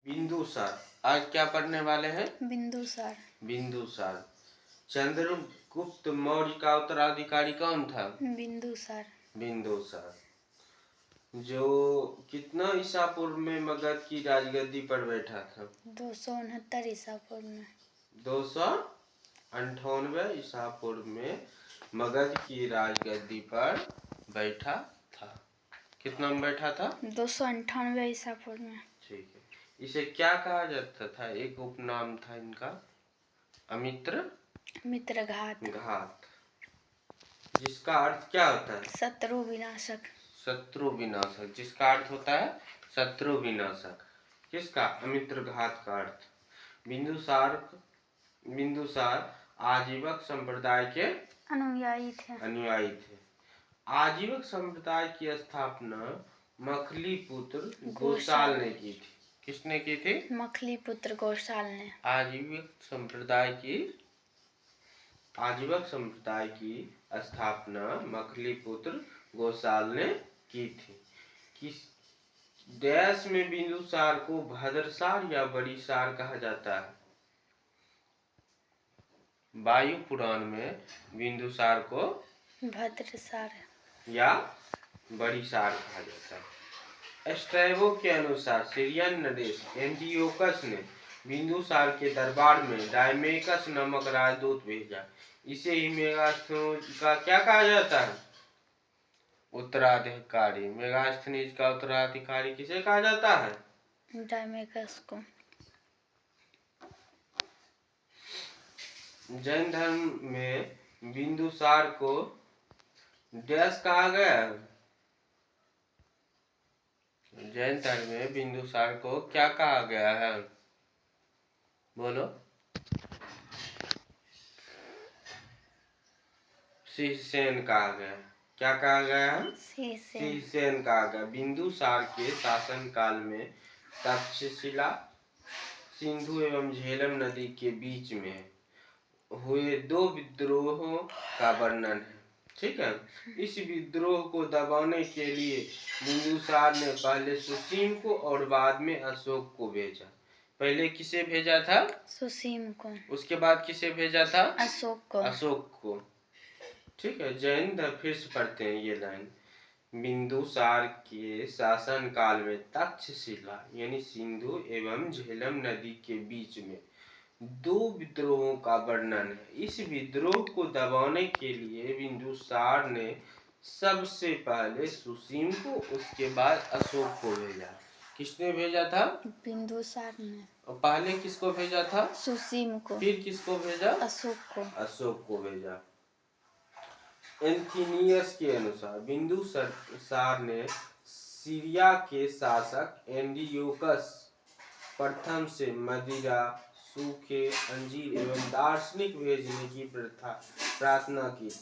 बिंदुसार। आज क्या पढ़ने वाले हैं? बिंदुसार। बिंदुसार। चंद्रगुप्त मौर्य का उत्तराधिकारी कौन था? बिंदुसार। बिंदुसार जो कितना ईसा पूर्व में मगध की राजगद्दी पर बैठा था? 269 ईसा पूर्व में। 298 ईसा पूर्व में मगध की राजगद्दी पर बैठा था। कितना में बैठा था? 298 ईसा पूर्व में। ठीक है। इसे क्या कहा जाता था? एक उपनाम था इनका, मित्रघात। घात, जिसका अर्थ क्या होता है? शत्रु विनाशक। शत्रु विनाशक, जिसका अर्थ होता है शत्रु विनाशक। किसका? अमित्रघात का अर्थ। बिंदुसार आजीवक संप्रदाय के अनुयायी थे। आजीवक संप्रदाय की स्थापना मखलीपुत्र घोषाल ने की थी। किसने की थी? मखलीपुत्र घोषाल ने। आजीवक संप्रदाय की स्थापना मखलीपुत्र घोषाल ने की थी। किस देश में बिंदुसार को भद्रसार या बड़ीसार कहा जाता है? वायु पुराण में बिंदुसार को भद्रसार या बड़ीसार कहा जाता है। स्ट्रैबो के अनुसार सीरियन नरेश एंटियोकस ने बिंदुसार के दरबार में डायमेकस नामक राजदूत भेजा। इसे ही मेगास्थनीज का क्या कहा जाता है? उत्तराधिकारी। मेगास्थनीज का उत्तराधिकारी किसे कहा जाता है? डायमेकस को। जैन धर्म में बिंदुसार को डैश कहा गया है? जैन धर्म में बिंदुसार को क्या कहा गया है? बोलो। सिहसेन कहा गया। क्या कहा गया है? सिहसेन कहा गया। बिंदुसार के शासन काल में तक्षशिला सिंधु एवं झेलम नदी के बीच में हुए 2 विद्रोहों का वर्णन है। ठीक है। इस विद्रोह को दबाने के लिए बिंदुसार ने पहले सुसीम को और बाद में अशोक को भेजा। पहले किसे भेजा था? सुसीम को। उसके बाद किसे भेजा था? अशोक को। ठीक है। जैन फिर से पढ़ते हैं ये लाइन। बिंदुसार के शासन काल में तक्षशिला यानी सिंधु एवं झेलम नदी के बीच में 2 विद्रोहों का वर्णन है। इस विद्रोह को दबाने के लिए बिंदुसार ने सबसे पहले सुसीम को, उसके बाद अशोक को भेजा। किसने भेजा था? बिंदुसार ने। और पहले किसको भेजा था? सुसीम को। फिर किसको भेजा? अशोक को भेजा। एंथिनियस के अनुसार बिंदुसार ने सीरिया के शासक एंटियोकस प्रथम से मदिरा, सूखे अंजीर एवं दार्शनिक भेजने की प्रार्थना की थी।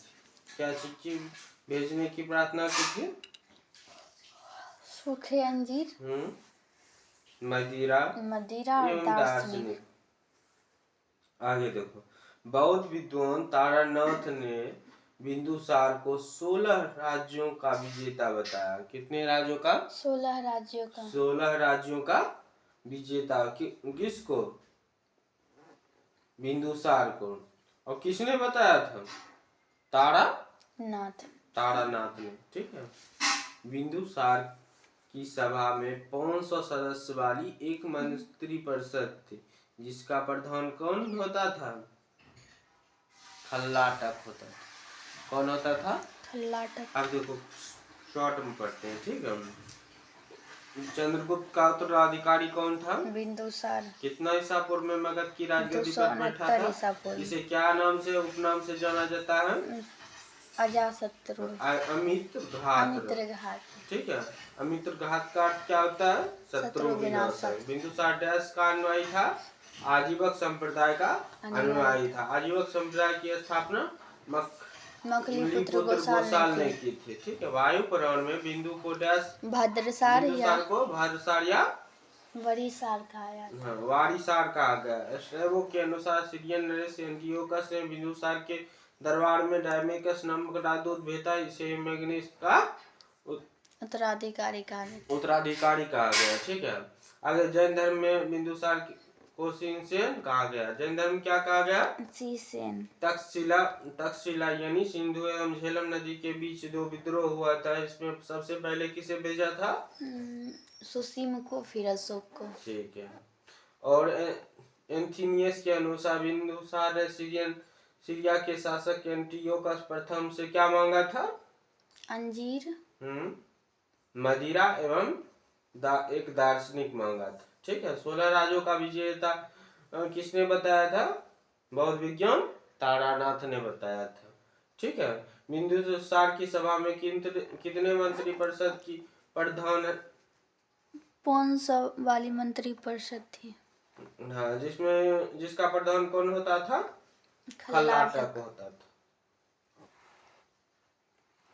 क्या चीज भेजने की प्रार्थना की थी? सूखे अंजीर, मदिरा एवं दार्शनिक। आगे देखो। बौद्ध विद्वान तारानाथ ने बिंदुसार को 16 राज्यों का विजेता बताया। कितने राज्यों का? 16 राज्यों का। 16 राज्यों का विजेता। किसको? बिंदुसार को। और किसने बताया था? तारानाथ ने। ठीक है। बिंदुसार की सभा में 500 सदस्य वाली एक मंत्री परिषद थी, जिसका प्रधान कौन होता था? खल्लाटक होता था। कौन होता था? खल्लाटक। अब देखो शॉर्ट में पढ़ते हैं। ठीक है। चंद्रगुप्त का उत्तराधिकारी कौन था? बिंदुसार। कितना ईसा पूर्व में मगध की राजगद्दी पर बैठा था? इसे क्या नाम से, उपनाम से जाना जाता है? अजाशत्रु। अमित्रघात। ठीक है। अमित्रघात का अर्थ क्या होता है? शत्रु विनाशक। बिंदुसार डैश का अनुयायी था? आजीवक संप्रदाय का अनुयायी था। आजीवक संप्रदाय की स्थापना मखलीपुत्र घोषाल ने की थी। ठीक है। वायु पुराण में बिंदु को डैश भद्रसार या वरीसार कहा। वारीसार कहा गया। स्ट्रैबो के अनुसार सीरियन नरेश एंटियोकस ने बिंदुसार के दरबार में डायमेकस नामक राजदूत भेजा। इसे मैग्नीस का उत्तराधिकारी कहा गया। ठीक है। आगे जैन धर्म में बिंदुसार को शिवसेन कहा गया। जैन धर्म क्या कहा गया? शिवसेन। तक्षशिला यानी सिंधु एवं झेलम नदी के बीच दो विद्रोह हुआ था। इसमें सबसे पहले किसे भेजा था? सुसीम को, फिर अशोक को। ठीक है। और एंथीनियस के अनुसार बिंदुसार ने सीरिया के शासक एंटियोकस प्रथम से क्या मांगा था? अंजीर, मदिरा एवं एक दार्शनिक मांगा था। ठीक है। 16 राज्यों का विजेता किसने बताया था? बौद्ध विज्ञान तारानाथ ने बताया था। ठीक है। बिंदुसार की सभा में कितने मंत्री परिषद की प्रधान? 500 वाली मंत्री परिषद थी। हाँ, जिसका प्रधान कौन होता था? खल्लाटक होता था।